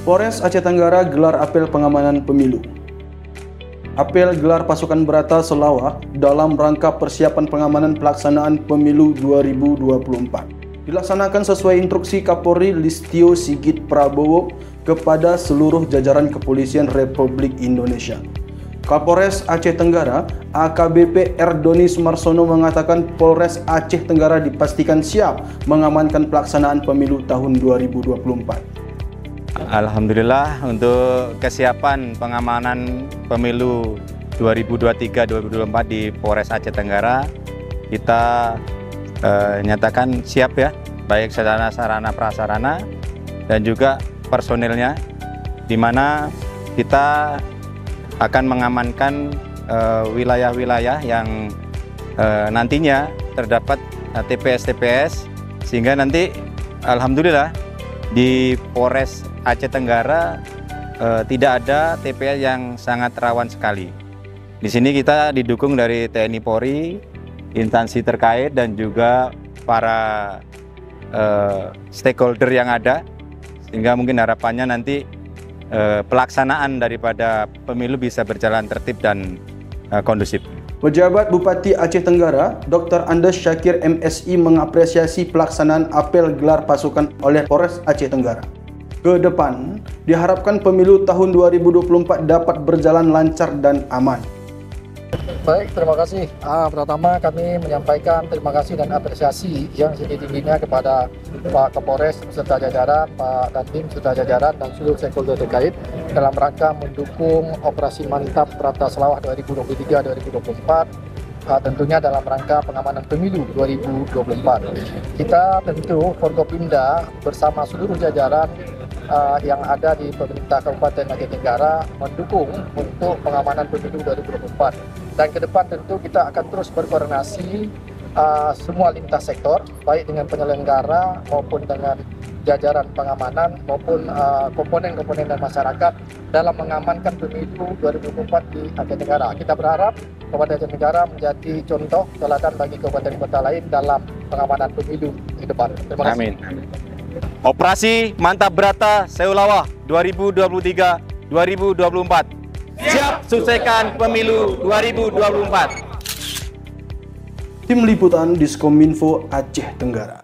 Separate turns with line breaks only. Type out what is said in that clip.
Polres Aceh Tenggara gelar apel pengamanan pemilu. Apel gelar pasukan Berata Selawah dalam rangka persiapan pengamanan pelaksanaan pemilu 2024. Dilaksanakan sesuai instruksi Kapolri Listio Sigit Prabowo kepada seluruh jajaran Kepolisian Republik Indonesia. Kapolres Aceh Tenggara AKBP Erdoni Sumarsono mengatakan Polres Aceh Tenggara dipastikan siap mengamankan pelaksanaan pemilu tahun 2024.
Alhamdulillah untuk kesiapan pengamanan pemilu 2023-2024 di Polres Aceh Tenggara kita nyatakan siap ya, baik sarana prasarana dan juga personilnya, di mana kita akan mengamankan wilayah-wilayah yang nantinya terdapat TPS-TPS, sehingga nanti alhamdulillah di Polres Aceh Tenggara tidak ada TPS yang sangat rawan sekali. Di sini kita didukung dari TNI Polri, instansi terkait dan juga para stakeholder yang ada, sehingga mungkin harapannya nanti pelaksanaan daripada pemilu bisa berjalan tertib dan kondusif.
Pejabat Bupati Aceh Tenggara, Dr. Andes Syakir MSI mengapresiasi pelaksanaan apel gelar pasukan oleh Polres Aceh Tenggara. Ke depan, diharapkan pemilu tahun 2024 dapat berjalan lancar dan aman.
Baik, terima kasih. Pertama kami menyampaikan terima kasih dan apresiasi yang setinggi-tingginya kepada Pak Kapolres serta jajaran, Pak Dandim serta jajaran dan seluruh stakeholder terkait dalam rangka mendukung Operasi Mantap Berata Selawah 2023-2024. Tentunya dalam rangka pengamanan pemilu 2024. Kita tentu Forkopimda bersama seluruh jajaran yang ada di pemerintah Kabupaten Aceh Tenggara mendukung untuk pengamanan pemilu 2024. Dan ke depan tentu kita akan terus berkoordinasi semua lintas sektor, baik dengan penyelenggara maupun dengan jajaran pengamanan maupun komponen-komponen dan masyarakat dalam mengamankan pemilu 2024 di Aceh Tenggara. Kita berharap Kabupaten Aceh Tenggara menjadi contoh teladan bagi kabupaten kota lain dalam pengamanan pemilu ke depan. Terima kasih.
Amin. Operasi Mantap Berata Selawah 2023-2024. Siap sukseskan pemilu 2024.
Tim Liputan Diskominfo Aceh Tenggara.